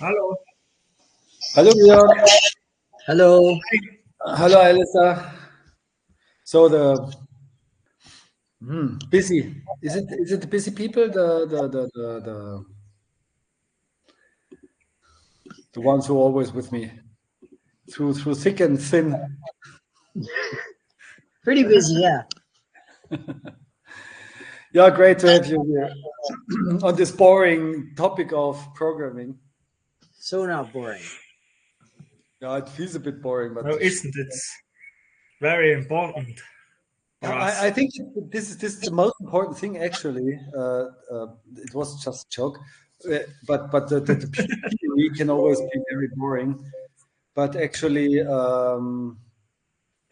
Hallo. Hello, Georg. Hello. Hello, Elisa. So the busy is it the busy people the ones who are always with me through thick and thin. Pretty busy, yeah. Yeah, great to have you here on this boring topic of programming. So not boring. Yeah, it feels a bit boring, but No, isn't it? It's very important for us. I think this is the most important thing. Actually, it was just a joke, but the theory can always be very boring. But actually,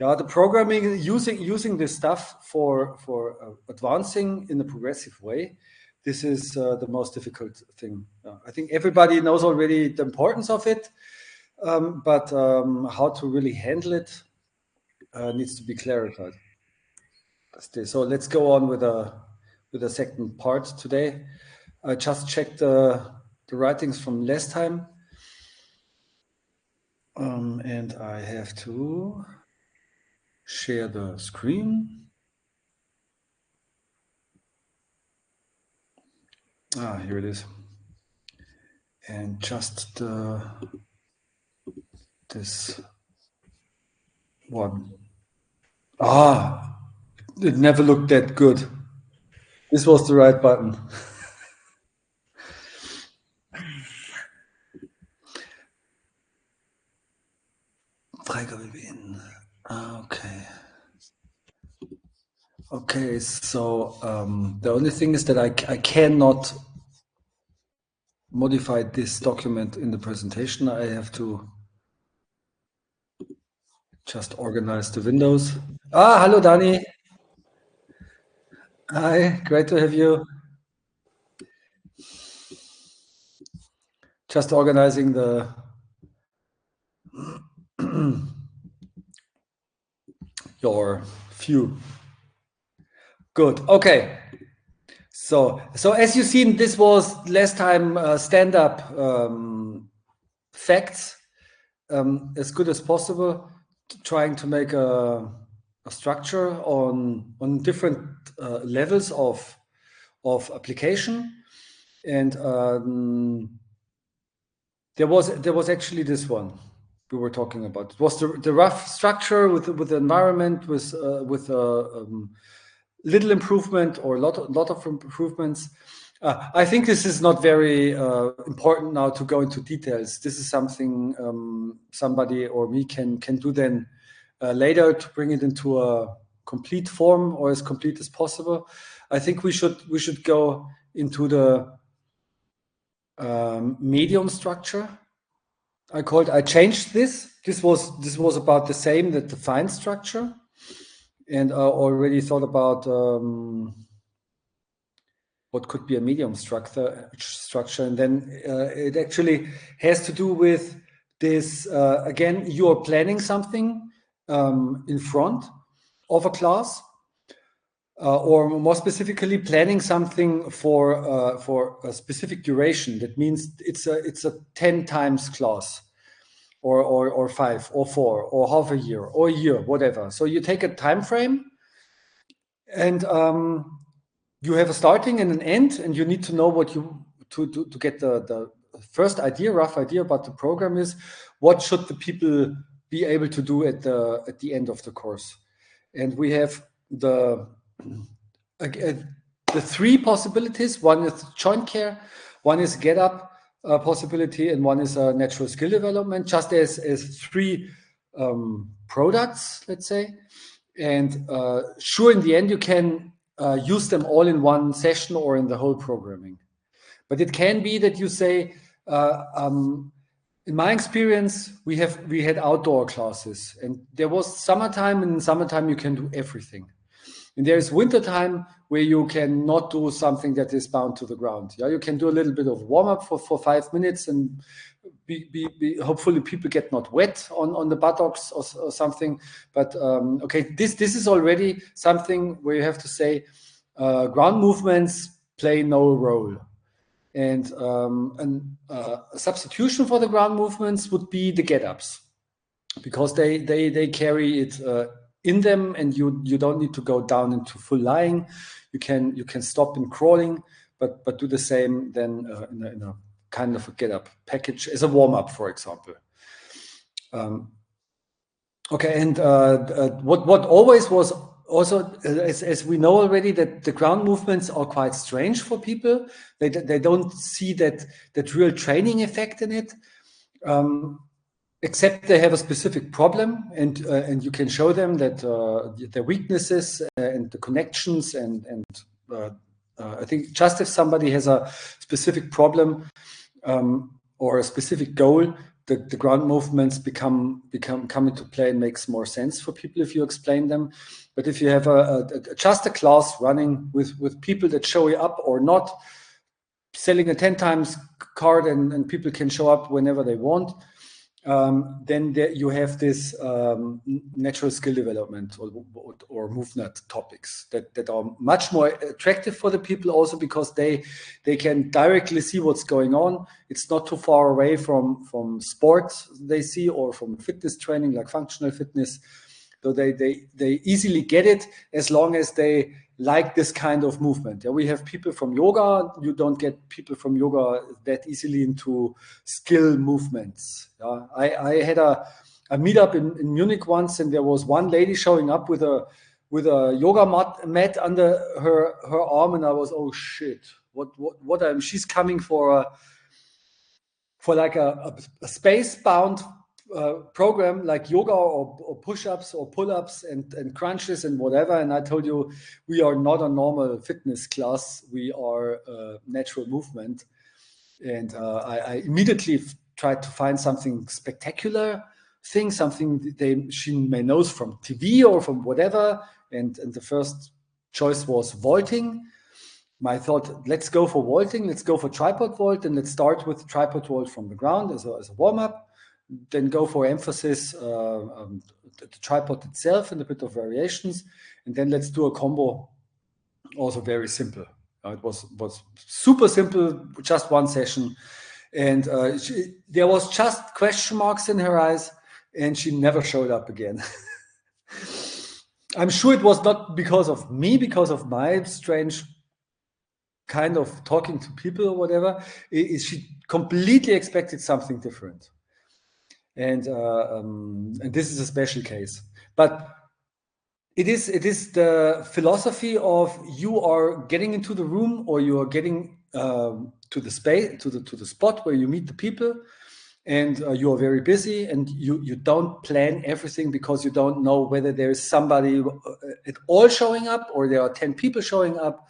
yeah, the programming using this stuff for advancing in a progressive way. This is the most difficult thing. I think everybody knows already the importance of it, but how to really handle it needs to be clarified. So let's go on with the second part today. I just checked the writings from last time, and I have to share the screen. Here it is. And just this one. It never looked that good. This was the right button. Okay. Okay, so the only thing is that I cannot modify this document in the presentation. I have to just organize the windows. Hello, Dani. Hi, great to have you. Just organizing the your view. Good. Okay. So as you've seen, this was last time stand-up facts as good as possible, trying to make a structure on different levels of application, and there was actually this one we were talking about. It was the rough structure with the environment with little improvement or a lot of improvements. I think this is not very important now to go into details. This is something somebody or me can do then later to bring it into a complete form or as complete as possible. I think we should go into the medium structure. I changed this. This was about the same that the fine structure, and I already thought about what could be a medium structure, and then it actually has to do with this. Again, you are planning something in front of a class, or more specifically, planning something for a specific duration. That means it's a 10 times class, or 5 or 4 or half a year or a year, whatever. So you take a time frame, and you have a starting and an end, and you need to know what you to get the first idea, rough idea about the program is. What should the people be able to do at the end of the course? And we have the three possibilities. One is joint care, one is get up possibility, and one is a natural skill development, just as three products, let's say. And sure, in the end, you can use them all in one session or in the whole programming. But it can be that you say, in my experience, we had outdoor classes, and there was summertime, and in summertime you can do everything. And there is wintertime where you cannot do something that is bound to the ground. Yeah, you can do a little bit of warm up for 5 minutes, and hopefully people get not wet on the buttocks or something. But okay, this is already something where you have to say ground movements play no role. And a substitution for the ground movements would be the get-ups, because they carry it in them, and you don't need to go down into full lying. You can stop in crawling, but do the same then in a kind of a get-up package as a warm-up, for example. Okay, and what always was also, as we know already, that the ground movements are quite strange for people. They don't see that real training effect in it, except they have a specific problem, and you can show them that their weaknesses and the connections and I think just if somebody has a specific problem or a specific goal, the ground movements come into play and makes more sense for people if you explain them. But if you have just a class running with people that show up or not, selling a 10 times card and people can show up whenever they want, then you have this natural skill development or movement topics that are much more attractive for the people, also because they can directly see what's going on. It's not too far away from sports they see, or from fitness training like functional fitness. So they easily get it, as long as they like this kind of movement. Yeah, we have people from yoga. You don't get people from yoga that easily into skill movements. Yeah, I had a meetup in Munich once, and there was one lady showing up with a yoga mat under her arm, and I was, oh shit, what she's coming for like a space-bound program like yoga or push-ups or pull-ups and crunches and whatever. And I told you, we are not a normal fitness class. We are natural movement. And I immediately tried to find something spectacular something she may know from TV or from whatever. And the first choice was vaulting. I thought, let's go for vaulting, let's go for tripod vault, and let's start with tripod vault from the ground as a warm-up. Then go for emphasis the tripod itself and a bit of variations, and then let's do a combo, also very simple. It was super simple, just one session, and there was just question marks in her eyes, and she never showed up again. I'm sure it was not because of me, because of my strange kind of talking to people or whatever. She completely expected something different. And this is a special case, but it is the philosophy of you are getting into the room, or you are getting to the space, to the spot where you meet the people, and you are very busy, and you don't plan everything, because you don't know whether there is somebody at all showing up or there are 10 people showing up.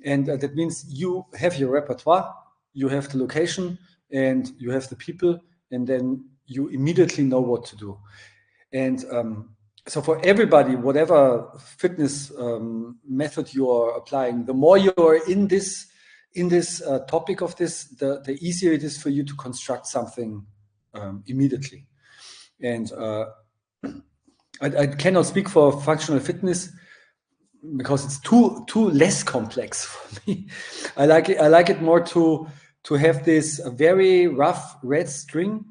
And that means you have your repertoire, you have the location, and you have the people, and then you immediately know what to do. And so for everybody, whatever fitness method you are applying, the more you are in this topic of this, the easier it is for you to construct something immediately. And I cannot speak for functional fitness, because it's too less complex for me. I like it more to have this very rough red string,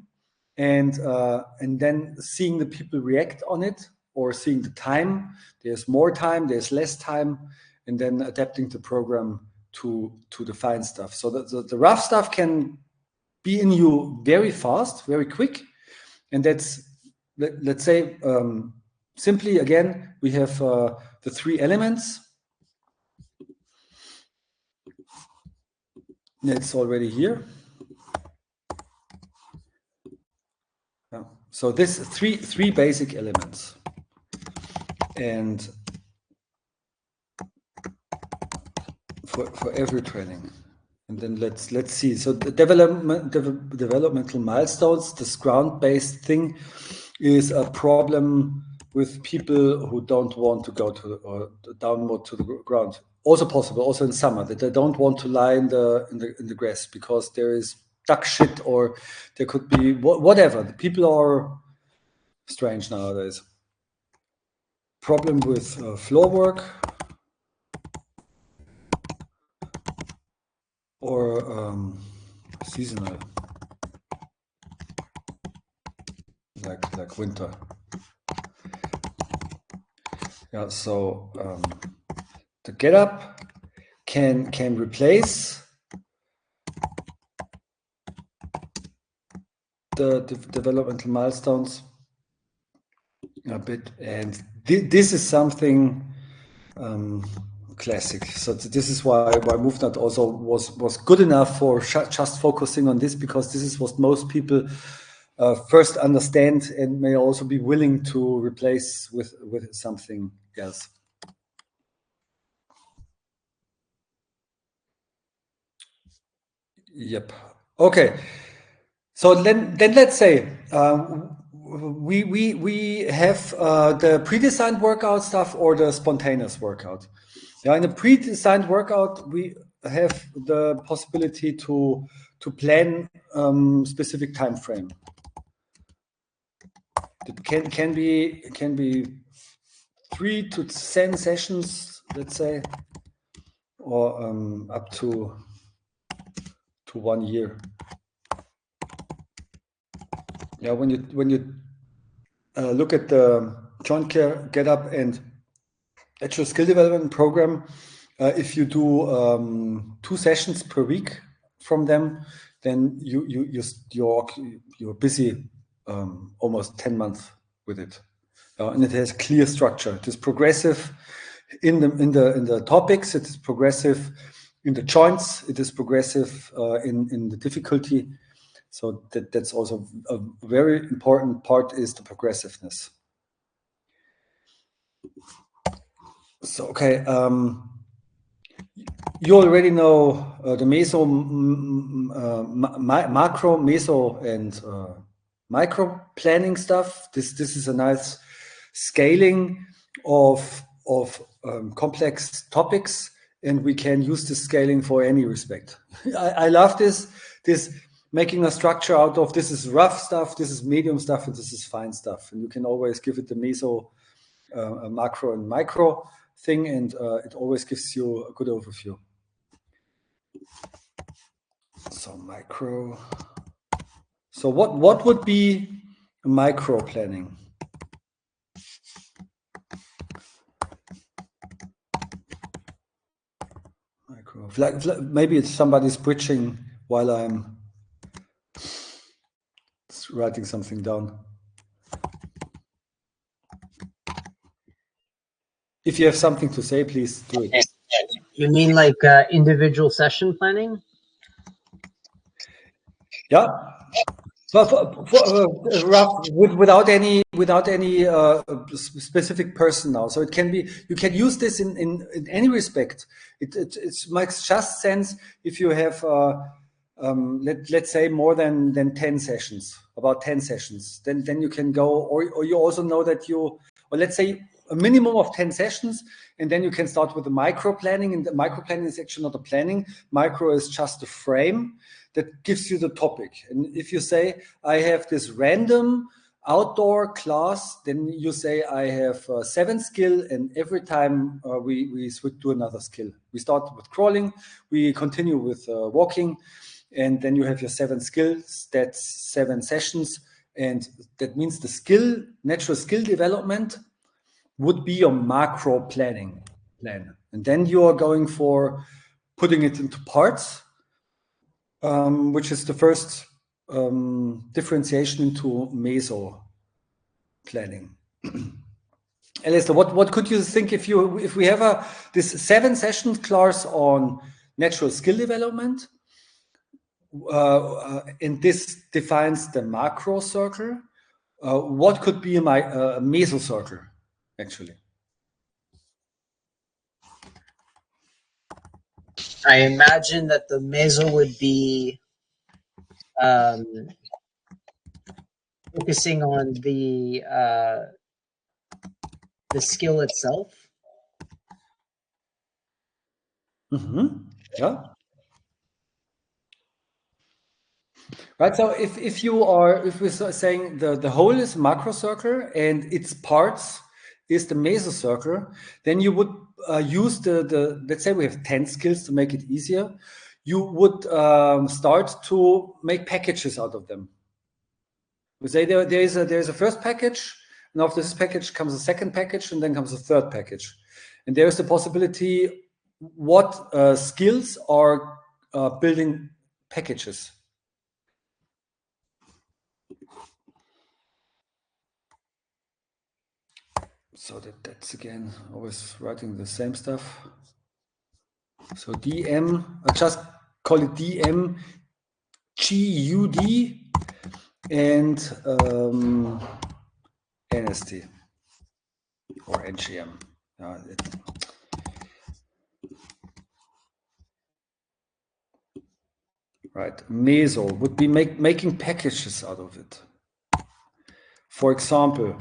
and then seeing the people react on it, or seeing the time. There's more time, there's less time, and then adapting the program to the fine stuff. So the rough stuff can be in you very fast, very quick, and that's, let's say, simply again, we have the 3 elements. It's already here. Yeah. So this three basic elements, and for every training. And then let's see. So the developmental milestones, this ground-based thing, is a problem with people who don't want to go downward to the ground. Also possible, also in summer, that they don't want to lie in the grass because there is duck shit, or there could be whatever. The people are strange nowadays. Problem with floor work. or seasonal, like winter. Yeah, so the getup can replace the developmental milestones a bit, and this is something classic. So this is why MoveNut also was good enough for just focusing on this, because this is what most people first understand and may also be willing to replace with something else. Yep. Okay. So then let's say we have the pre-designed workout stuff or the spontaneous workout. Yeah, in a pre-designed workout, we have the possibility to plan specific time frame. It can be 3 to 10 sessions, let's say, or up to 1 year. Yeah, when you look at the joint care, get up, and actual skill development program, if you do 2 sessions per week from them, then you're busy almost 10 months with it, and it has clear structure. It is progressive in the topics. It is progressive in the joints. It is progressive in the difficulty. So that's also a very important part, is the progressiveness. So, okay, you already know the meso, macro, meso, and micro planning stuff. This is a nice scaling of complex topics, and we can use this scaling for any respect. I love this making a structure out of this is rough stuff, this is medium stuff, and this is fine stuff. And you can always give it the meso, macro, and micro thing, and it always gives you a good overview. So micro. So what would be micro planning? Micro. Maybe it's somebody's bridging while I'm writing something down. If you have something to say, please do it. You mean like individual session planning? Yeah. Rough, without any specific person now. So it can be, you can use this in any respect. It makes just sense if you have let's say more than 10 sessions, about 10 sessions. Then you can go, or you also know that or let's say a minimum of 10 sessions, and then you can start with the micro planning. And the micro planning is actually not a planning. Micro is just a frame that gives you the topic. And if you say, I have this random outdoor class, then you say, I have 7 skill, and every time we switch to another skill. We start with crawling, we continue with walking, and then you have your 7 skills. That's 7 sessions, and that means the natural skill development would be your macro planning plan. And then you are going for putting it into parts, which is the first differentiation into meso planning. Alistair, what could you think if we have this 7 session class on natural skill development, and this defines the macro circle, what could be my meso circle actually? I imagine that the meso would be focusing on the skill itself. Mm-hmm. Yeah. Right. So if we're saying the whole is macro circle and its parts is the meso circle, then you would use the let's say we have 10 skills to make it easier. you would start to make packages out of them. We say there is a first package, and after this package comes a second package, and then comes a third package. And there is the possibility what skills are building packages. So that's again always writing the same stuff. So DM, I just call it DM GUD and NST or NGM. Right, Meso would be making packages out of it. For example,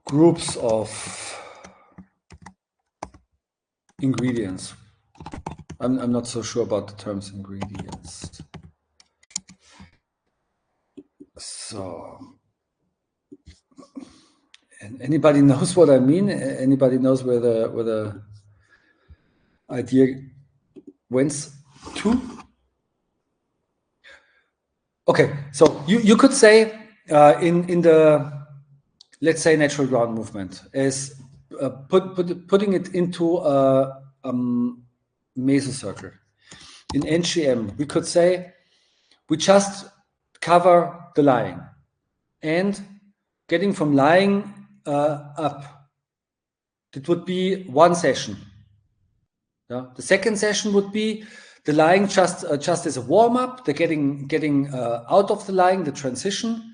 groups of ingredients. I'm not so sure about the terms ingredients. So, and anybody knows what I mean? Anybody knows where the idea went to? Okay, so you could say in the, let's say, natural ground movement is putting it into a mesocircle. In NGM, we could say we just cover the lying and getting from lying up. It would be one session. Yeah? The second session would be the lying just as a warm up. The getting out of the lying, the transition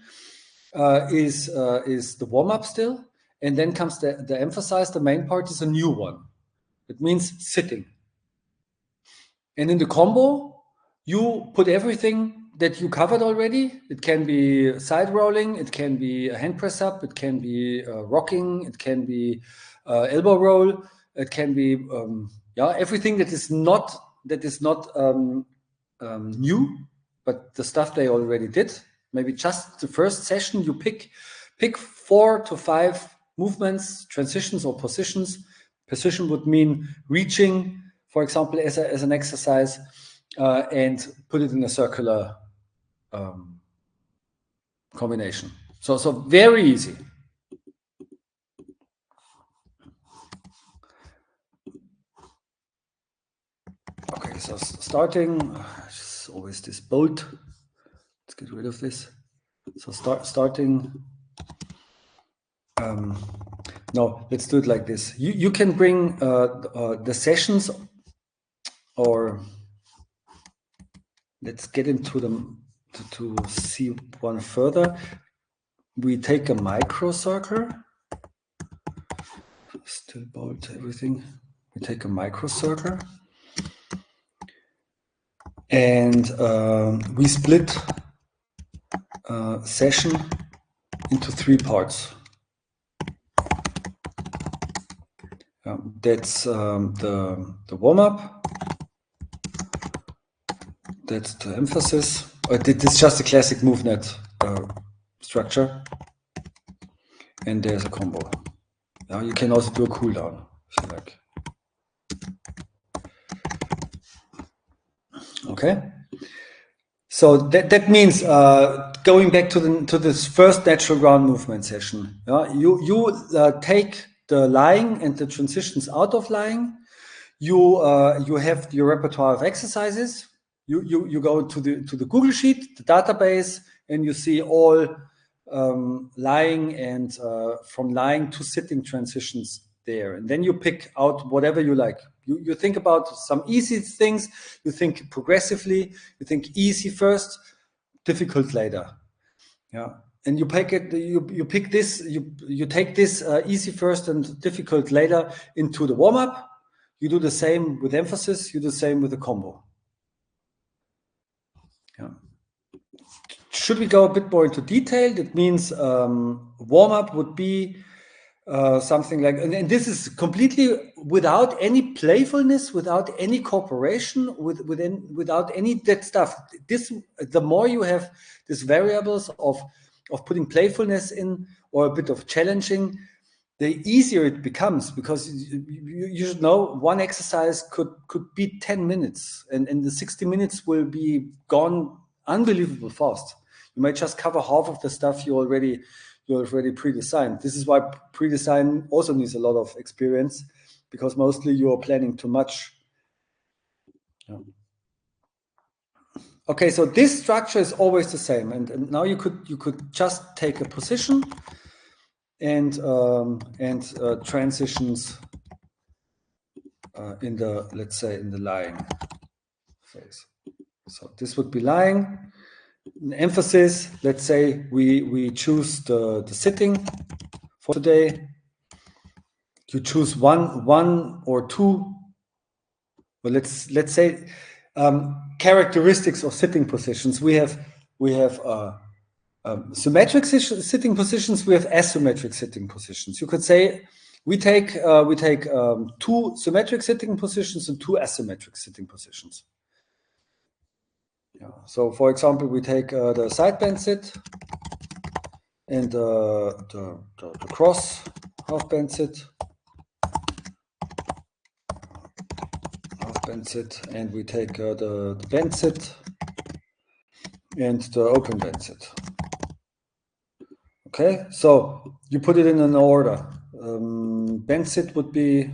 is the warm up still, and then comes the emphasize. The main part is a new one. It means sitting. And in the combo, you put everything that you covered already. It can be side rolling, it can be a hand press up, it can be rocking, it can be elbow roll, it can be everything that is not new, but the stuff they already did. Maybe just the first session you pick 4 to 5 movements, transitions or positions. Position would mean reaching, for example, as an exercise, and put it in a circular combination. So very easy. Okay, so starting, it's always this bolt. Let's get rid of this. So starting. No, let's do it like this. You can bring the sessions, or let's get into them to see one further. We take a microcircle. Still bolt everything. We take a microcircle. And we split session into 3 parts. That's the warm-up. That's the emphasis. This is just a classic MoveNet structure. And there's a combo. Now you can also do a cooldown if you like. Okay. So that means going back to this first natural ground movement session. You take the lying and the transitions out of lying. You have your repertoire of exercises. You go to the Google Sheet, the database, and you see all lying and from lying to sitting transitions there. And then you pick out whatever you like. You think about some easy things. You think progressively. You think easy first, difficult later. Yeah. And you pick it. You pick this. You take this easy first and difficult later into the warm up. You do the same with emphasis. You do the same with the combo. Yeah. Should we go a bit more into detail? That means warm up would be something like, and this is completely without any playfulness, without any cooperation, without any that stuff. This, the more you have these variables of putting playfulness in or a bit of challenging, the easier it becomes, because you should know one exercise could be 10 minutes, and the 60 minutes will be gone unbelievable fast. You might just cover half of the stuff you already pre-designed. This is why pre-design also needs a lot of experience, because mostly you're planning too much. Yeah. Okay, so this structure is always the same, and now you could just take a position and transitions in the, let's say, in the lying phase. So this would be lying. An emphasis, let's say we choose the sitting for today. You choose one or two. Well, let's say characteristics of sitting positions. We have symmetric sitting positions. We have asymmetric sitting positions. You could say we take two symmetric sitting positions and two asymmetric sitting positions. Yeah. So, for example, we take the side bend sit and the cross half bend sit. Bend sit, and we take the bend sit and the open bend sit. Okay, so you put it in an order. Bend sit would be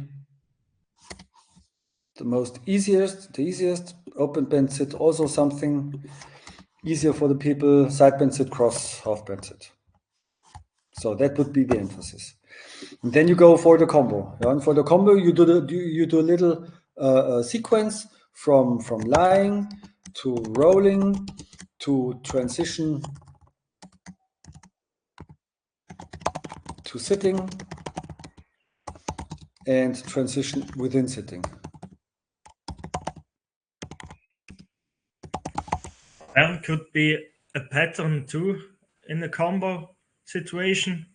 the easiest. Open bend sit also something easier for the people. Side bend sit, cross half bend sit. So that would be the emphasis. And then you go for the combo. Yeah? And for the combo, you do a little sequence from lying to rolling to transition to sitting and transition within sitting. There could be a pattern too in the combo situation.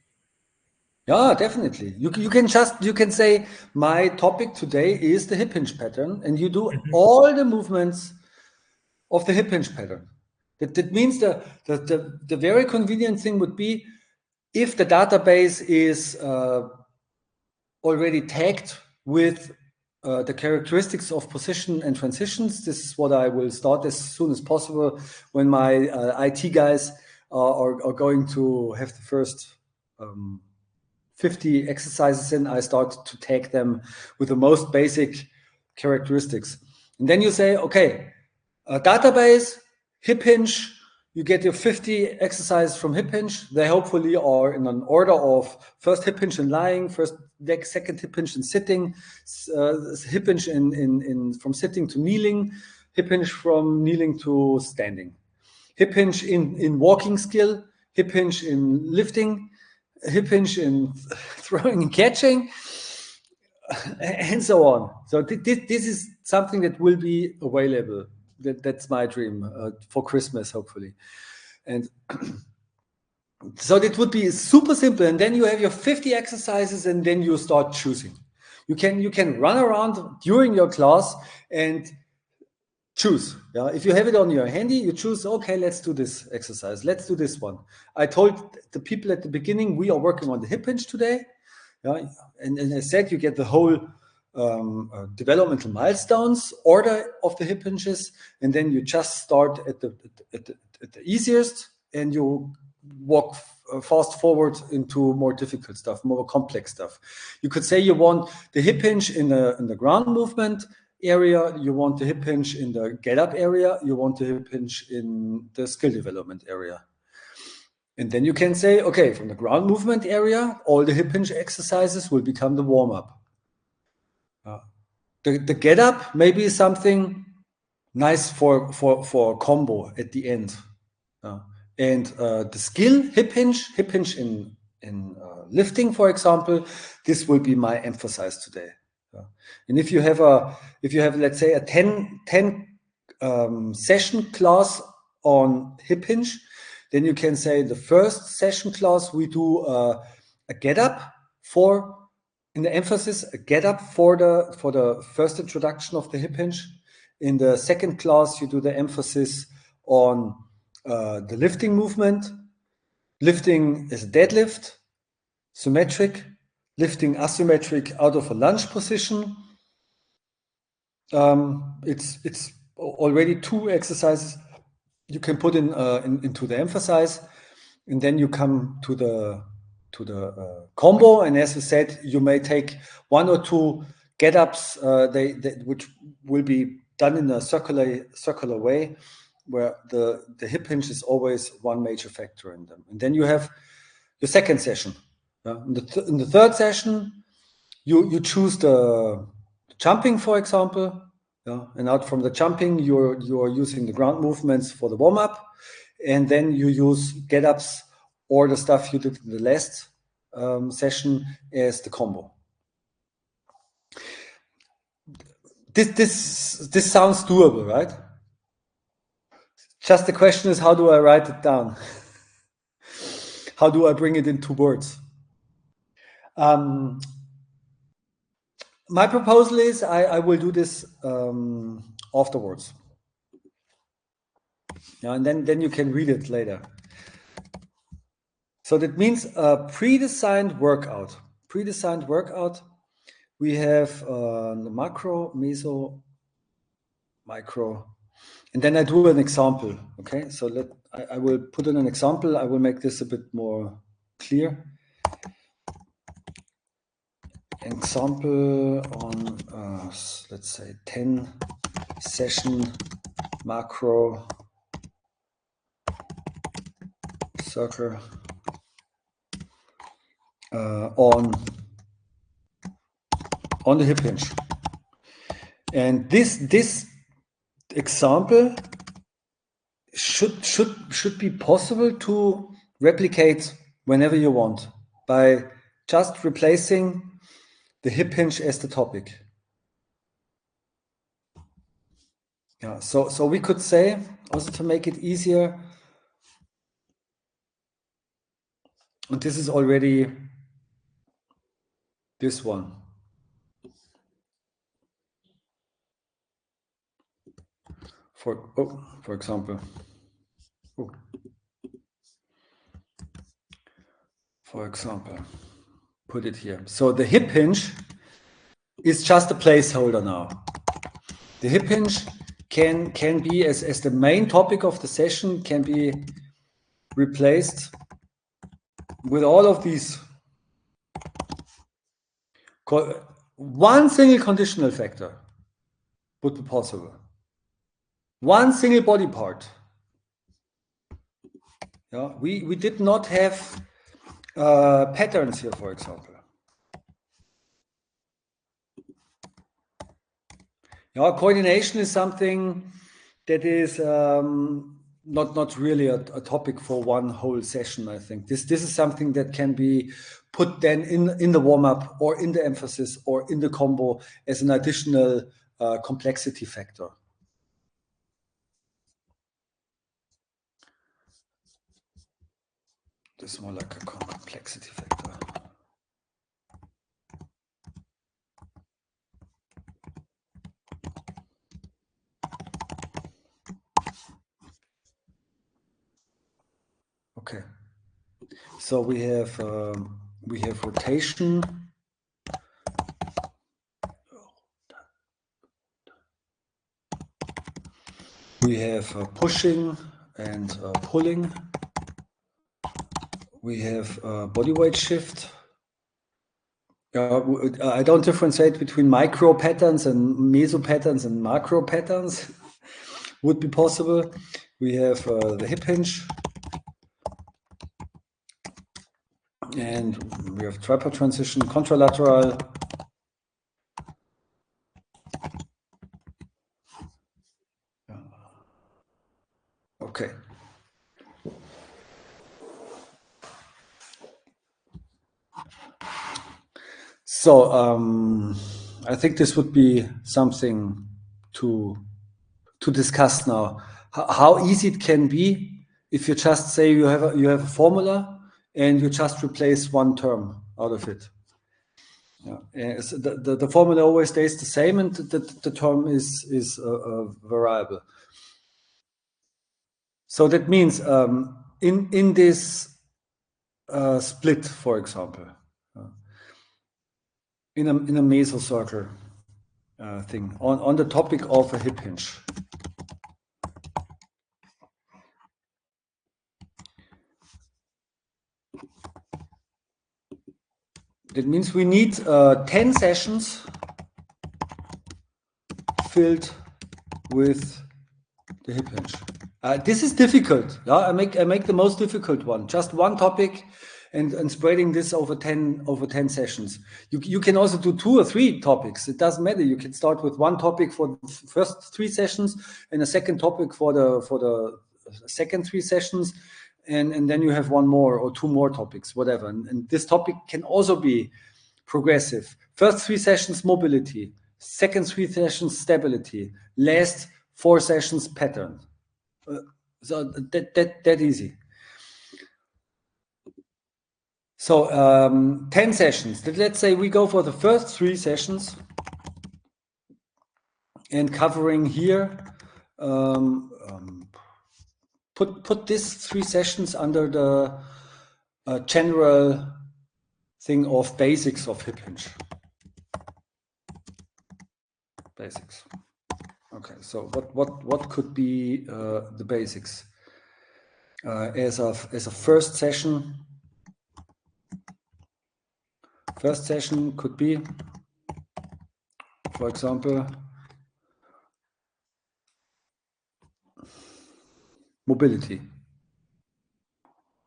Yeah, definitely. You can say my topic today is the hip hinge pattern, and you do all the movements of the hip hinge pattern. That means the very convenient thing would be if the database is already tagged with the characteristics of position and transitions. This is what I will start as soon as possible when my IT guys are going to have the first 50 exercises in. I start to tag them with the most basic characteristics. And then you say, okay, database, hip hinge, you get your 50 exercises from hip hinge. They hopefully are in an order of first hip hinge in lying, first leg, second hip hinge in sitting, hip hinge in from sitting to kneeling, hip hinge from kneeling to standing, hip hinge in walking skill, hip hinge in lifting, hip hinge in throwing and catching, and so on. So this is something that will be available. That's my dream for Christmas, hopefully. And so it would be super simple. And then you have your 50 exercises, and then you start choosing. You can run around during your class and choose. Yeah, if you have it on your handy, you choose. Okay, let's do this exercise. Let's do this one. I told the people at the beginning we are working on the hip hinge today. Yeah, and I said you get the whole developmental milestones order of the hip hinges, and then you just start at the easiest, and you walk fast forward into more difficult stuff, more complex stuff. You could say you want the hip hinge in the ground movement area, you want the hip hinge in the get up area, you want the hip hinge in the skill development area. And then you can say, okay, from the ground movement area, all the hip hinge exercises will become the warm up. The get up maybe is something nice for combo at the end. And the skill hip hinge in lifting, for example, this will be my emphasis today. And if you have let's say a 10 session class on hip hinge, then you can say the first session class we do a get up in the emphasis, a get up for the first introduction of the hip hinge. In the second class, you do the emphasis on the lifting movement. Lifting is deadlift, symmetric, lifting asymmetric out of a lunge position. It's already 2 exercises you can put into the emphasis, and then you come to the combo. And as I said, you may take 1 or 2 get-ups, which will be done in a circular way, where the hip hinge is always one major factor in them. And then you have the second session. In the third session, you choose the jumping, for example. And out from the jumping, you're using the ground movements for the warm-up, and then you use get-ups or the stuff you did in the last session as the combo. This sounds doable, right? Just the question is, how do I write it down? How do I bring it into words? My proposal is I will do this afterwards. And then you can read it later. So that means a pre-designed workout. Pre-designed workout. We have the macro, meso, micro, and then I do an example. Okay, so I will put in an example. I will make this a bit more clear. Example on let's say 10 session macro circle on the hip hinge. And this example should be possible to replicate whenever you want by just replacing the hip hinge as the topic. Yeah, so we could say, also to make it easier, and this is already this one. For example, put it here. So the hip hinge is just a placeholder now. The hip hinge can be as the main topic of the session, can be replaced with all of these. One single conditional factor would be possible. One single body part. Yeah, we did not have patterns here, for example. Yeah, coordination is something that is not really a topic for one whole session. I think this is something that can be put then in the warm-up or in the emphasis or in the combo as an additional complexity factor. This is more like a complexity factor. Okay, so we have rotation. We have pushing and pulling. We have body weight shift. I don't differentiate between micro patterns and meso patterns and macro patterns. Would be possible. We have the hip hinge. And we have tripod transition, contralateral. Okay. So I think this would be something to discuss now. How easy it can be if you just say you have a formula and you just replace one term out of it. Yeah. So the formula always stays the same, and the term is a variable. So that means in this split, for example, in a mesocircle thing on the topic of a hip hinge. That means we need 10 sessions filled with the hip hinge. This is difficult. Yeah? I make the most difficult one. Just one topic, and spreading this over 10 sessions. You can also do 2 or 3 topics. It doesn't matter. You can start with one topic for the first 3 sessions, and a second topic for the second 3 sessions, and then you have 1 more or 2 more topics, whatever. And this topic can also be progressive. First 3 sessions, mobility. Second 3 sessions, stability. Last 4 sessions, pattern. So that easy. So 10 sessions. Let's say we go for the first 3 sessions and covering here. Put these 3 sessions under the general thing of basics of hip hinge. Basics. Okay, so what could be the basics as a first session? First session could be, for example, mobility.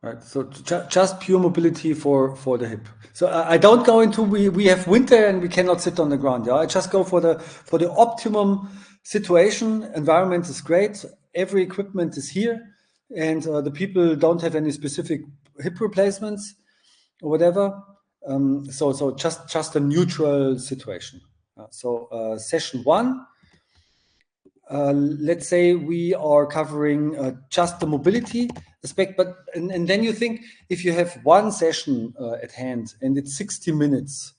Right, so just pure mobility for the hip. So I don't go into we have winter and we cannot sit on the ground. Yeah, I just go for the optimum situation. Environment is great. Every equipment is here, and the people don't have any specific hip replacements or whatever. So just a neutral situation. So session 1. Let's say we are covering just the mobility aspect, but and then you think if you have one session at hand and it's 60 minutes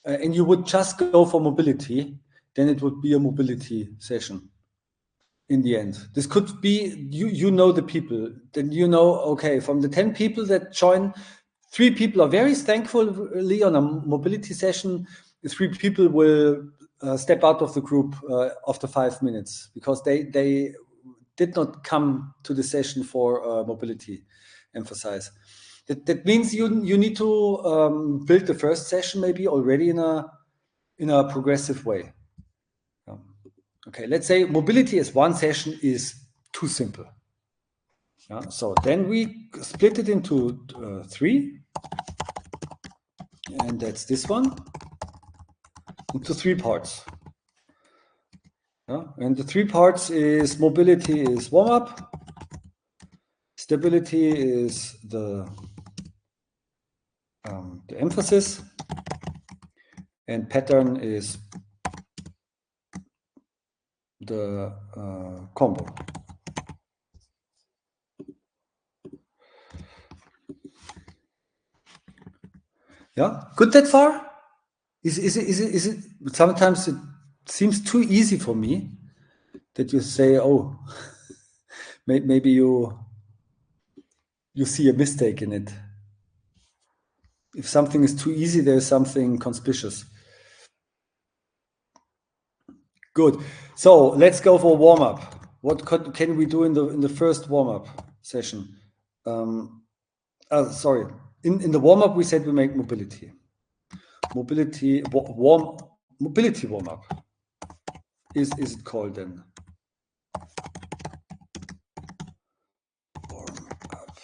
and you would just go for mobility, then it would be a mobility session in the end. This could be, you know the people, then you know, okay, from the 10 people that join, 3 people are very thankfully on a mobility session, 3 people will step out of the group after 5 minutes because they did not come to the session for mobility emphasize. That means you need to build the first session maybe already in a progressive way. Okay, let's say mobility as one session is too simple. Yeah, so then we split it into 3, and that's this one, into 3 parts. Yeah, and the 3 parts is mobility is warm-up, stability is the emphasis, and pattern is the combo. Yeah, good that far? Is it? Sometimes it seems too easy for me that you say, oh, maybe you see a mistake in it. If something is too easy, there's something conspicuous. Good. So let's go for warm-up. What can we do in the first warm-up session? Sorry. In the warm-up, we said we make mobility. Mobility warm-up. Is it called then? Warm-up.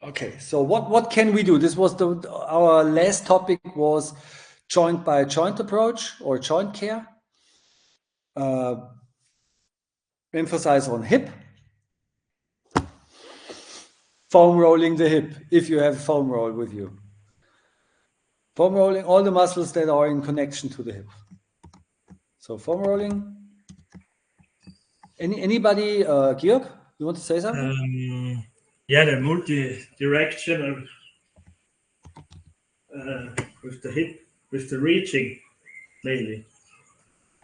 Okay. So what can we do? This was our last topic was joint by joint approach or joint care. Emphasize on hip. Foam rolling the hip, if you have foam roll with you. Foam rolling all the muscles that are in connection to the hip. So foam rolling. Anybody, Georg, you want to say something? Yeah, the multi-directional with the hip, with the reaching lately.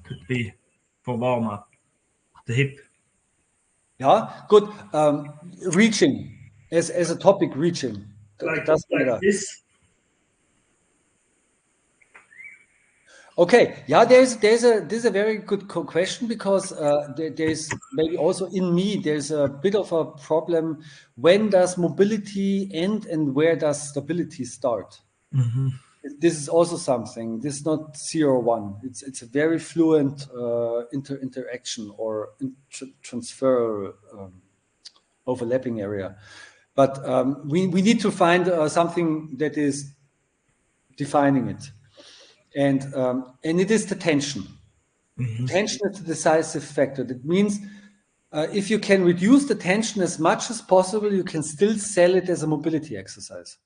Could be for warm up. The hip. Yeah, good. Reaching as a topic, reaching. Like Doesn't matter. this. Okay, yeah, there's a very good question because there's maybe also in me there's a bit of a problem. When does mobility end and where does stability start? This is also something. This is not 0-1. It's a very fluent interaction or transfer overlapping area. But we need to find something that is defining it. And it is the tension. Tension is the decisive factor. That means if you can reduce the tension as much as possible, you can still sell it as a mobility exercise.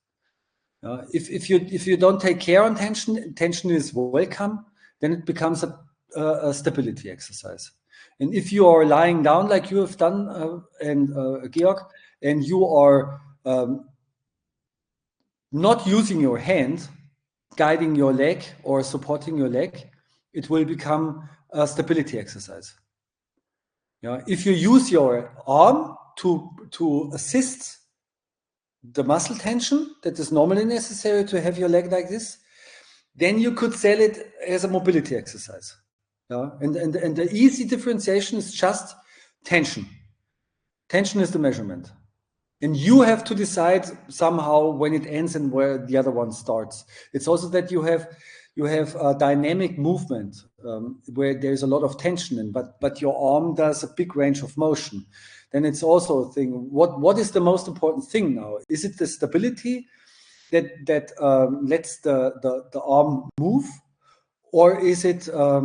If you don't take care on tension is welcome, then it becomes a stability exercise. And if you are lying down like you have done, Georg, and you are not using your hand, guiding your leg or supporting your leg, it will become a stability exercise. If you use your arm to assist the muscle tension that is normally necessary to have your leg like this, then you could sell it as a mobility exercise. And the easy differentiation is just tension. Tension is the measurement. And you have to decide somehow when it ends and where the other one starts. It's also that you have a dynamic movement where there's a lot of tension in, but your arm does a big range of motion. Then it's also a thing. What is the most important thing now? Is it the stability that lets the arm move, or is it a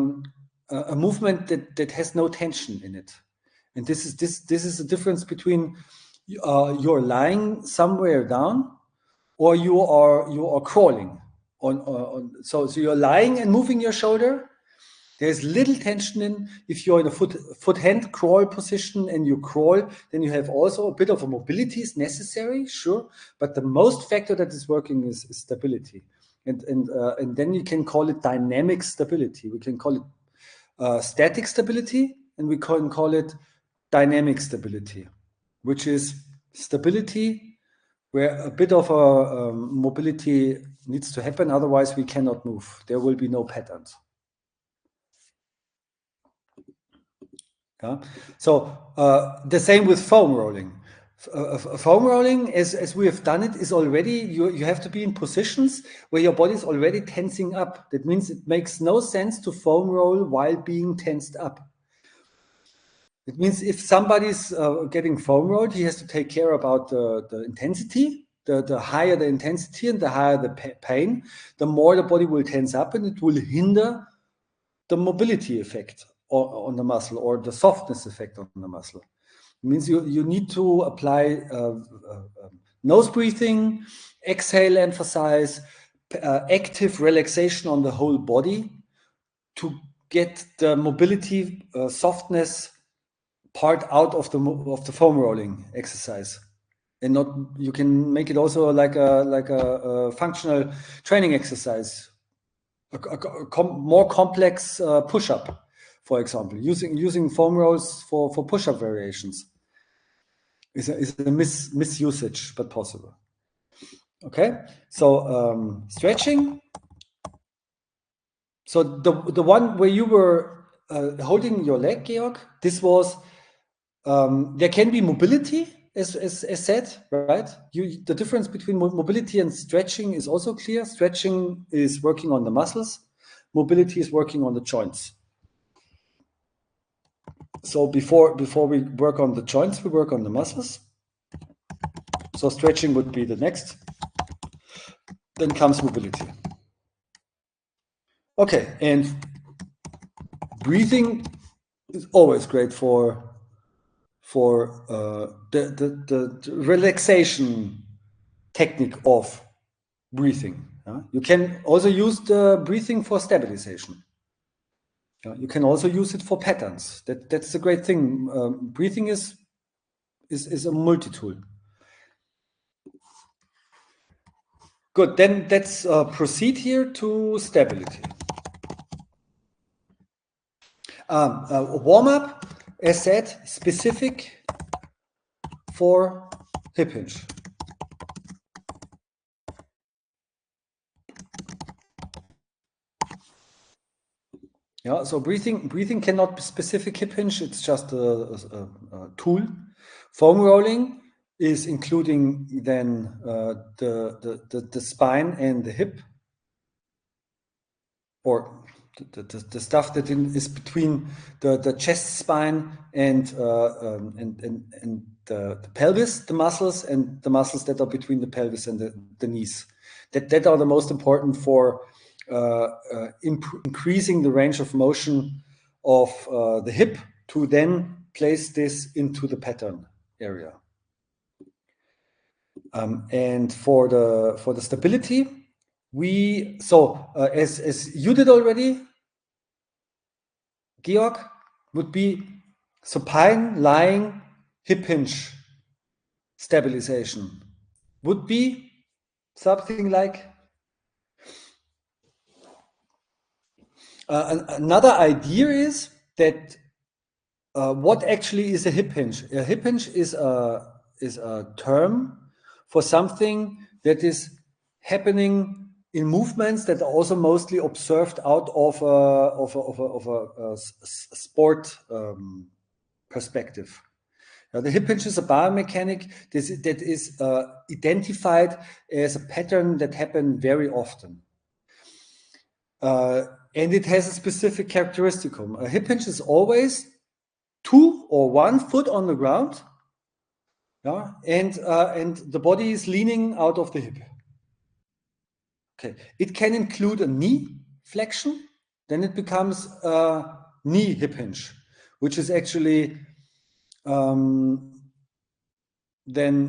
movement that has no tension in it? And this is the difference between you're lying somewhere down, or you are crawling on. So you're lying and moving your shoulder. There's little tension in. If you're in a foot hand crawl position and you crawl, then you have also a bit of a mobility is necessary, sure. But the most factor that is working is stability, and then you can call it dynamic stability. We can call it static stability, and we can call it dynamic stability, which is stability where a bit of a mobility needs to happen. Otherwise, we cannot move. There will be no patterns. So the same with foam rolling. Foam rolling, as we have done it, is already, you have to be in positions where your body is already tensing up. That means it makes no sense to foam roll while being tensed up. It means if somebody's getting foam rolled, he has to take care about the intensity. The higher the intensity and the higher the pain, the more the body will tense up, and it will hinder the mobility effect on the muscle or the softness effect on the muscle. It means you need to apply nose breathing, exhale, emphasize, active relaxation on the whole body to get the mobility, softness part out of the foam rolling exercise. And not, you can make it also like a functional training exercise, more complex push-up, for example, using foam rolls for push-up variations is a misusage, but possible. Okay, so stretching. So the one where you were holding your leg, Georg, this was there can be mobility, as said, right? The difference between mobility and stretching is also clear. Stretching is working on the muscles. Mobility is working on the joints. So before we work on the joints, we work on the muscles. So stretching would be the next. Then comes mobility. Okay, and breathing is always great for the relaxation technique of breathing. You can also use the breathing for stabilization. You can also use it for patterns. That's the great thing. Breathing is a multi-tool. Good, then let's proceed here to stability. Warm-up, as said, specific for hip hinge. Yeah, so breathing cannot be specific hip hinge. It's just a tool. Foam rolling is including then the spine and the hip, or the stuff that is between the chest spine and the pelvis, the muscles, and the muscles that are between the pelvis and the knees. That are the most important for increasing the range of motion of the hip to then place this into the pattern area. And for the stability, as you did already, Georg, would be supine lying hip hinge stabilization. Would be something like another idea is that what actually is a hip hinge? A hip hinge is a term for something that is happening in movements that are also mostly observed out of a sport perspective. Now, the hip hinge is a biomechanic that is identified as a pattern that happens very often. And it has a specific characteristicum. A hip hinge is always 2 or 1 foot on the ground, yeah, and the body is leaning out of the hip. Okay, it can include a knee flexion, then it becomes a knee hip hinge, which is actually then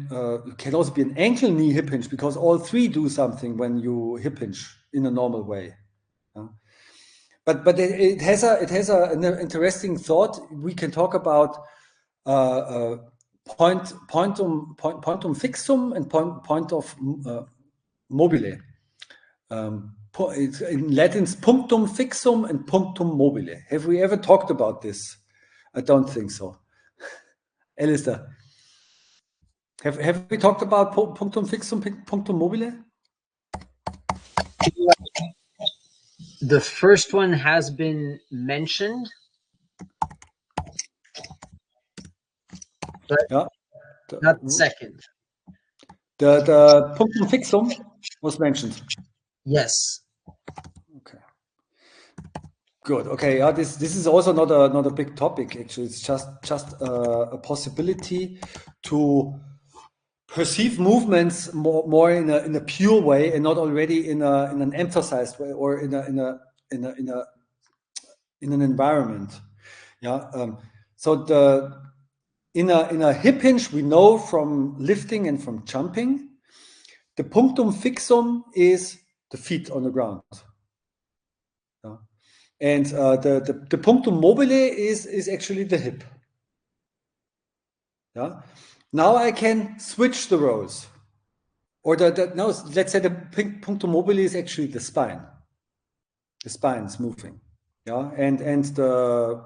it can also be an ankle knee hip hinge, because all three do something when you hip hinge in a normal way. But it has an interesting thought. We can talk about pointum fixum and point of mobile. In Latin, it's punctum fixum and punctum mobile. Have we ever talked about this? I don't think so. Alistair, have we talked about punctum fixum, punctum mobile? The first one has been mentioned, but yeah, not the second. The punctum fixum was mentioned. Yes. Okay. Good. Okay. Yeah, this is also not a big topic. Actually, it's just a possibility to perceive movements more in a pure way, and not already in an emphasized way, or in an environment. Yeah. So in a hip hinge, we know from lifting and from jumping, the punctum fixum is the feet on the ground. Yeah. And the punctum mobile is actually the hip. Yeah. Now I can switch the roles. Or no, let's say the punctum mobile is actually the spine. The spine is moving. Yeah. And the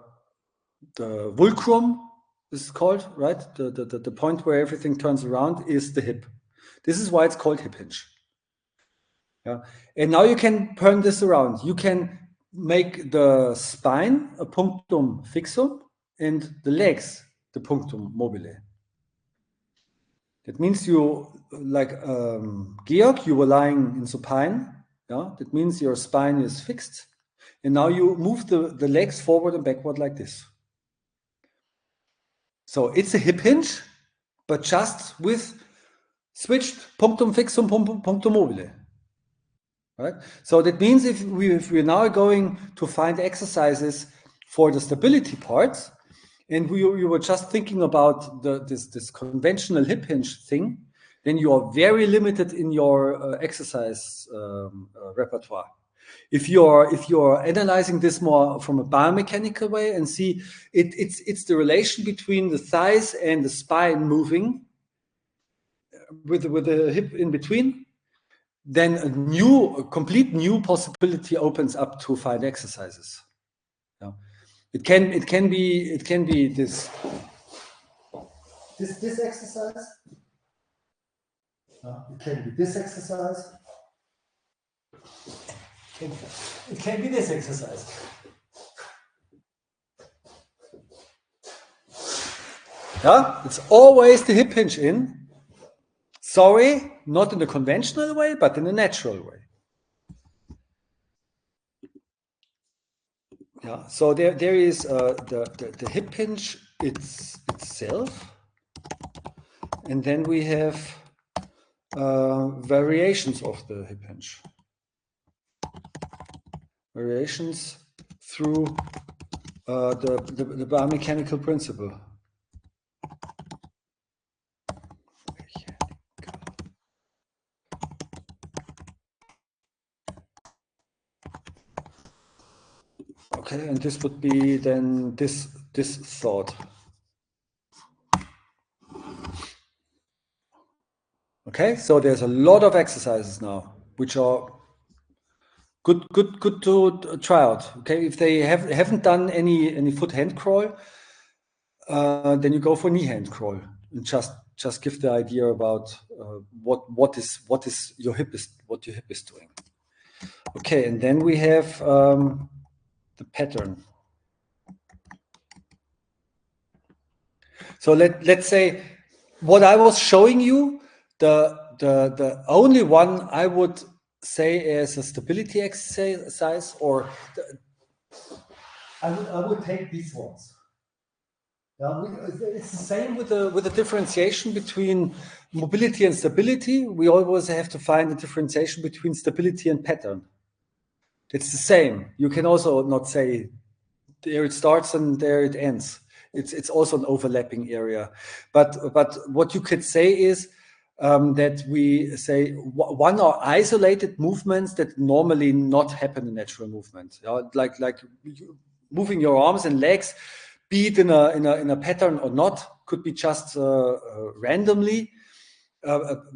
fulcrum is called, right? The point where everything turns around is the hip. This is why it's called hip hinge. Yeah. And now you can turn this around. You can make the spine a punctum fixum and the legs the punctum mobile. That means you, like Georg, you were lying in supine. Yeah, that means your spine is fixed, and now you move the legs forward and backward like this. So it's a hip hinge, but just with switched punctum fixum, punctum mobile. Right? So that means if we're now going to find exercises for the stability parts, and you were just thinking about this conventional hip hinge thing, then you are very limited in your exercise repertoire. If you're analyzing this more from a biomechanical way and see it's the relation between the thighs and the spine moving with the hip in between, then a complete new possibility opens up to find exercises. Yeah. It can be this exercise. It can be this exercise. It can be this exercise. Yeah, it's always the hip hinge in. Sorry, not in the conventional way, but in the natural way. Yeah, so there is the hip hinge itself, and then we have variations of the hip hinge. Variations through the biomechanical principle. Okay, and this would be then this thought. Okay, so there's a lot of exercises now, which are good to try out. Okay, if they haven't done any foot hand crawl, then you go for knee hand crawl and just give the idea about what your hip is doing. Okay, and then we have the pattern. So let's say what I was showing you, the only one I would say is a stability exercise, or I would take these ones. It's the same with the differentiation between mobility and stability. We always have to find the differentiation between stability and pattern. It's the same. You can also not say there it starts and there it ends. It's also an overlapping area. But what you could say is that we say one are isolated movements that normally not happen in natural movement. Like moving your arms and legs, be it in a pattern or not, could be just randomly.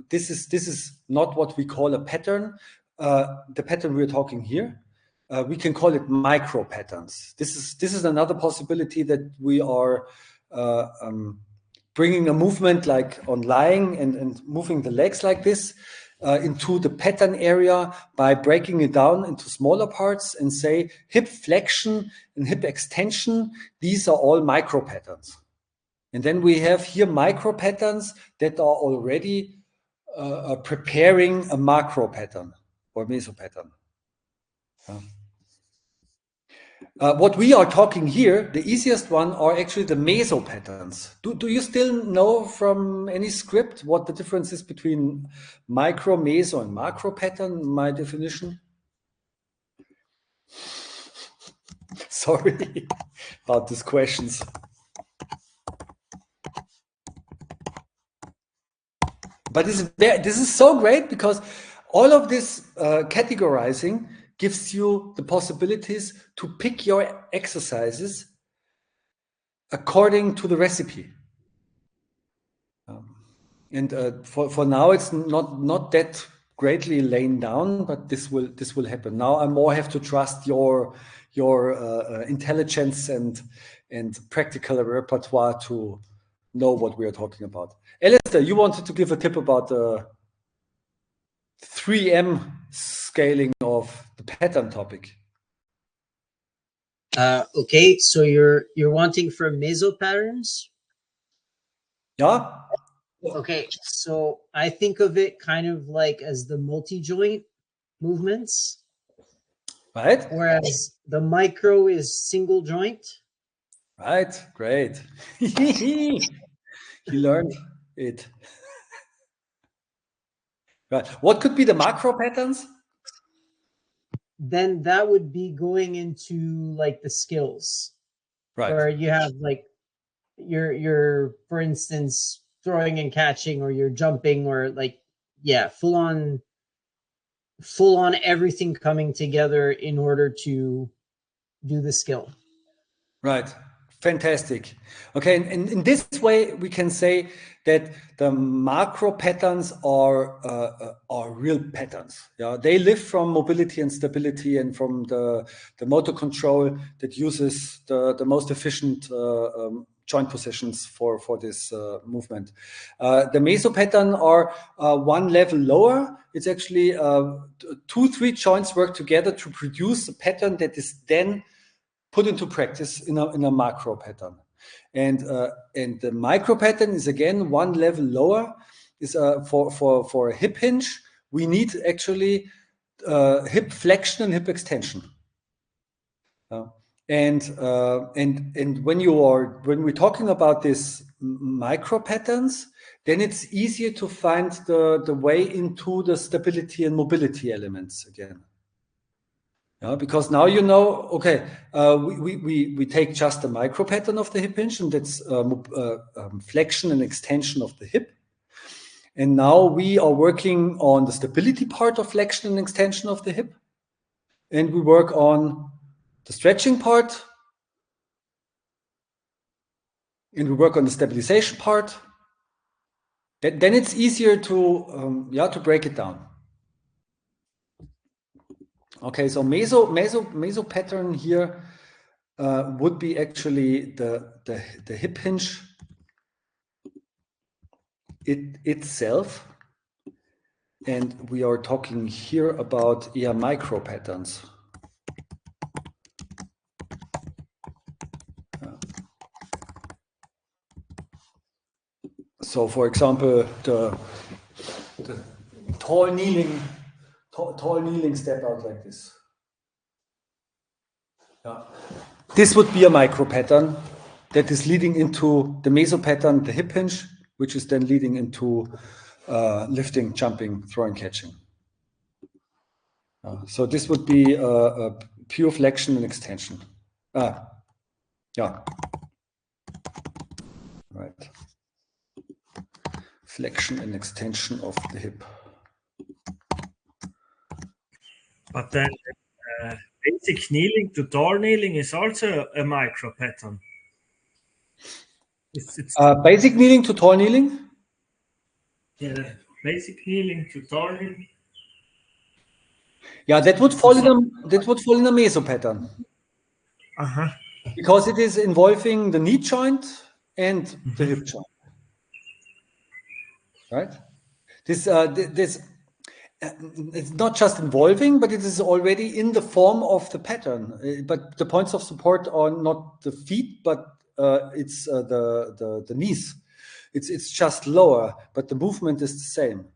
This is not what we call a pattern. The pattern we're talking here, we can call it micro patterns. This is another possibility that we are bringing a movement like on lying and moving the legs like this into the pattern area by breaking it down into smaller parts and say hip flexion and hip extension. These are all micro patterns. And then we have here micro patterns that are already preparing a macro pattern or meso pattern. What we are talking here, the easiest one are actually the meso patterns. Do you still know from any script what the difference is between micro, meso, and macro pattern? My definition? Sorry about these questions. But this is so great because all of this categorizing gives you the possibilities to pick your exercises according to the recipe. And for now, it's not that greatly laying down, but this will happen. Now I more have to trust your intelligence and practical repertoire to know what we are talking about. Alistair, you wanted to give a tip about the 3M scaling of the pattern topic. Okay, so you're wanting for meso patterns? Yeah. Okay, so I think of it kind of like as the multi-joint movements. Right. Whereas the micro is single joint. Right. Great. He learned it. Right. What could be the macro patterns? Then that would be going into like the skills. Right. Where you have like you're for instance throwing and catching, or you're jumping, or like full on everything coming together in order to do the skill. Right. Fantastic. Okay, and in this way, we can say that the macro patterns are real patterns. Yeah, they live from mobility and stability and from the motor control that uses the most efficient joint positions for this movement. The meso pattern are one level lower. It's actually 2-3 joints work together to produce a pattern that is then put into practice in a macro pattern. And the micro pattern is again one level lower. Is for a hip hinge, we need actually hip flexion and hip extension. And when we're talking about these micro patterns, then it's easier to find the way into the stability and mobility elements again. Yeah, because now you know, okay, we take just the micro pattern of the hip hinge, and that's flexion and extension of the hip. And now we are working on the stability part of flexion and extension of the hip. And we work on the stretching part. And we work on the stabilization part. Then it's easier to break it down. Okay, so meso pattern here would be actually the hip hinge itself, and we are talking here about micro patterns. So, for example, the tall kneeling step out like this. Yeah. This would be a micro pattern that is leading into the meso pattern, the hip hinge, which is then leading into lifting, jumping, throwing, catching. So this would be a pure flexion and extension. Yeah. Right. Flexion and extension of the hip. But then basic kneeling to tall kneeling is also a micro pattern. It's basic kneeling to tall kneeling? Yeah, basic kneeling to tall kneeling. Yeah, that would fall in a meso pattern. Because it is involving the knee joint and the hip joint. Right? This it's not just involving, but it is already in the form of the pattern. But the points of support are not the feet, but it's the knees. It's just lower, but the movement is the same.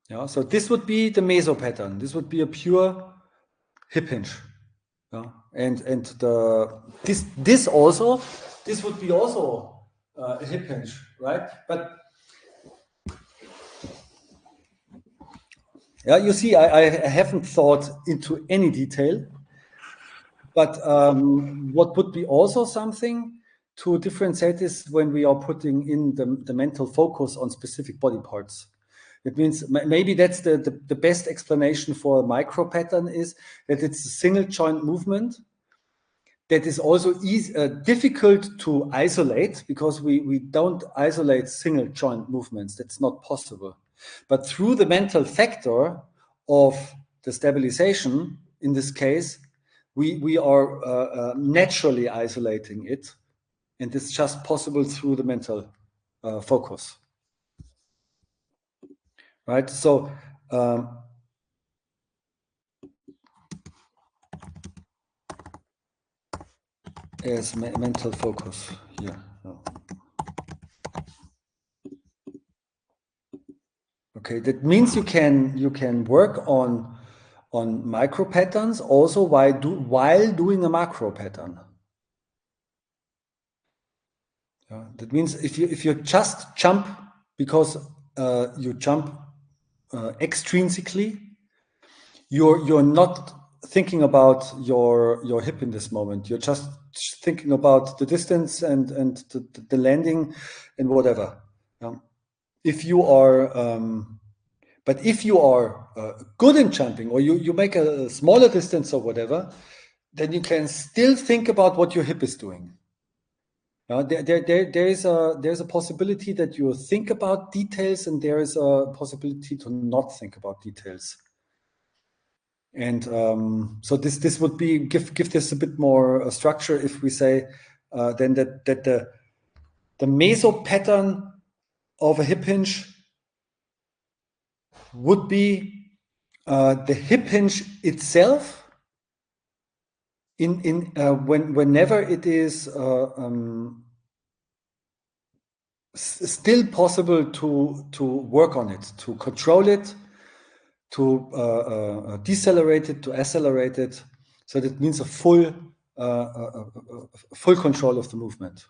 Yeah, so this would be the meso pattern. This would be a pure hip hinge. Yeah, and this would be also a hip hinge, right? But yeah, you see, I haven't thought into any detail. But what would be also something to differentiate is when we are putting in the mental focus on specific body parts. It means maybe that's the best explanation for a micro pattern is that it's a single joint movement that is also difficult to isolate because we don't isolate single joint movements. That's not possible. But through the mental factor of the stabilization, in this case, we are naturally isolating it. And it's just possible through the mental focus. Right? So as mental focus here. Okay, that means you can work on micro patterns also while doing a macro pattern. Yeah, that means if you just jump because you jump extrinsically, you're not thinking about your hip in this moment. You're just thinking about the distance and the landing and whatever. If you are but if you are good in jumping or you make a smaller distance or whatever, then you can still think about what your hip is doing. There's a possibility that you think about details, and there is a possibility to not think about details. And so this would be give this a bit more structure if we say then that the meso pattern of a hip hinge would be the hip hinge itself whenever it is still possible to work on it, to control it, to decelerate it, to accelerate it. So that means a full control of the movement,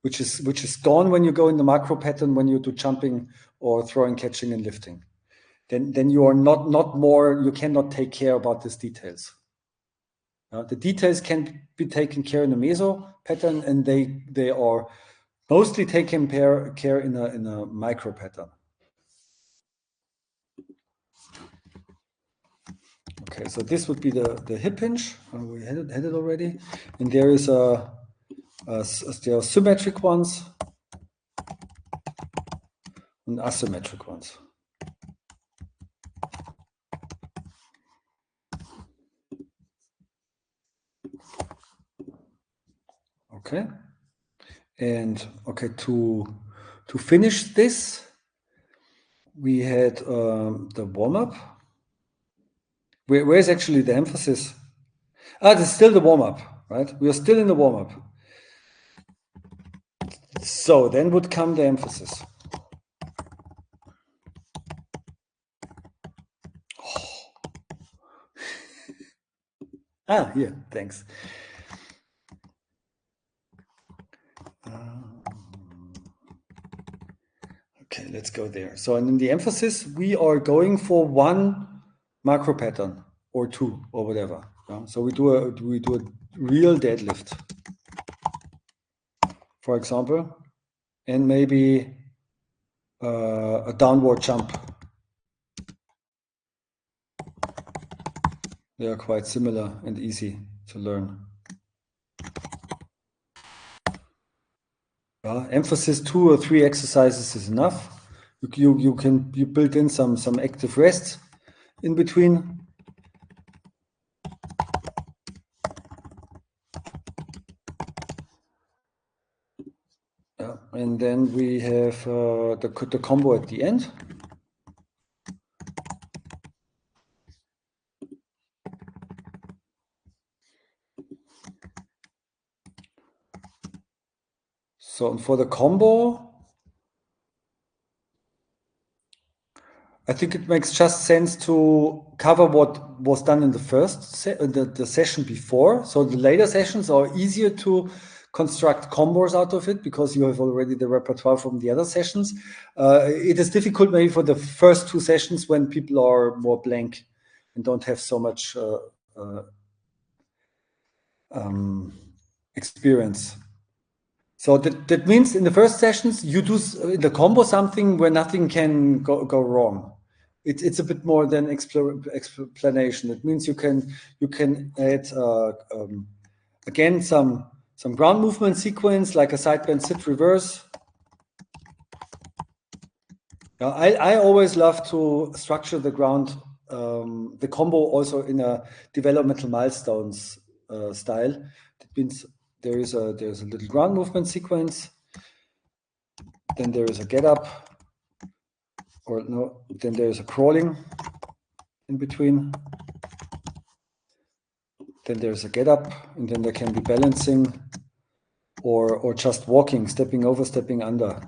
which is gone when you go in the macro pattern, when you do jumping or throwing, catching, and lifting. Then you are not more. You cannot take care about these details. The details can be taken care in the meso pattern, and they are mostly taken care in a micro pattern. Okay, so this would be the hip hinge. We had it already, and there is there are symmetric ones and asymmetric ones. Okay, and okay, to finish this, we had the warm-up. Where is actually the emphasis? It's still the warm-up, right? We are still in the warm-up. So then would come the emphasis. Here, thanks. Okay, let's go there. So in the emphasis, we are going for one macro pattern or two or whatever. So we do a real deadlift, for example, and maybe a downward jump. They are quite similar and easy to learn. Emphasis 2 or 3 exercises is enough. You build in some active rests in between. And then we have the combo at the end. So for the combo, I think it makes just sense to cover what was done in the first the session before. So the later sessions are easier to construct combos out of it because you have already the repertoire from the other sessions. It is difficult maybe for the first 2 sessions when people are more blank and don't have so much experience. So that means in the first sessions you do in the combo something where nothing can go wrong. It's a bit more than explanation. It means you can add again some ground movement sequence like a side bend sit reverse. I always love to structure the ground the combo also in a developmental milestones style. That means there's a little ground movement sequence, then there is a get up, or no, then there's a crawling in between, then there's a get up, and then there can be balancing or just walking, stepping over, stepping under.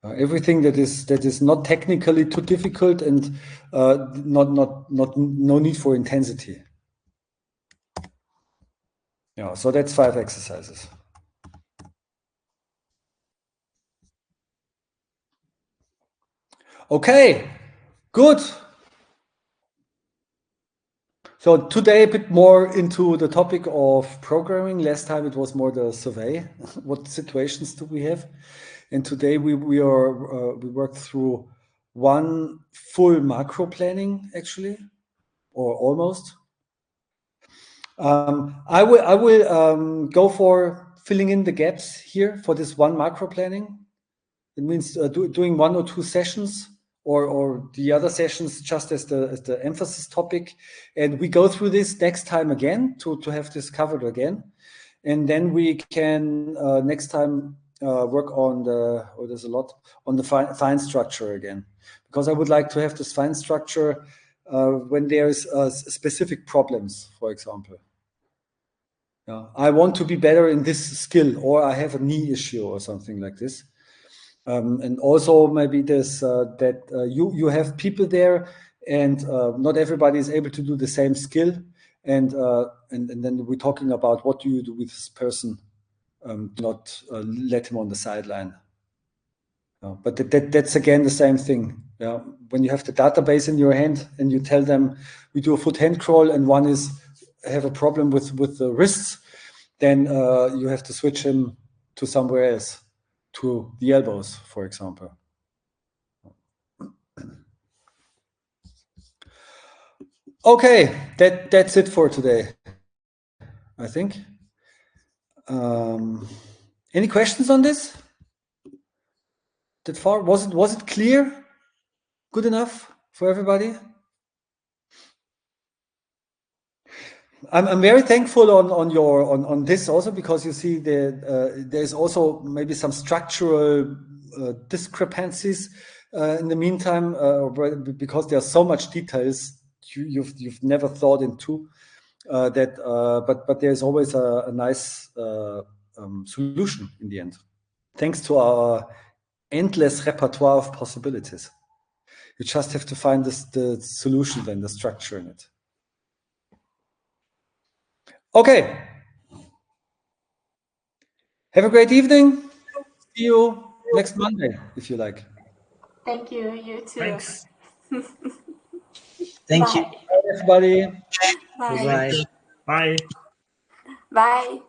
Everything that is not technically too difficult and no need for intensity. Yeah, so that's 5 exercises. Okay, good. So today a bit more into the topic of programming. Last time it was more the survey. What situations do we have? And today we worked through one full macro planning actually, or almost. I will go for filling in the gaps here for this one macro planning. It means doing 1 or 2 sessions, or the other sessions just as the emphasis topic, and we go through this next time again to have this covered again, and then we can next time work on there's a lot on the fine structure again, because I would like to have this fine structure when there's specific problems, for example. I want to be better in this skill, or I have a knee issue or something like this. And also maybe this that you have people there, and not everybody is able to do the same skill, and then we're talking about what do you do with this person, not let him on the sideline. But that's again the same thing. When you have the database in your hand and you tell them we do a foot hand crawl and one is have a problem with the wrists, then you have to switch him to somewhere else, to the elbows, for example. Okay, that's it for today, I think. Any questions on this? That far? Was it clear? Good enough for everybody? I'm very thankful on this also, because you see there's also maybe some structural discrepancies in the meantime, because there's so much details you've never thought into that, but there's always a nice solution in the end, thanks to our endless repertoire of possibilities. You just have to find the solution, then the structure in it. Okay. Have a great evening. See you next Monday, if you like. Thank you. You too. Thanks. Thank you. Bye, everybody. Bye. Bye. Bye. Bye.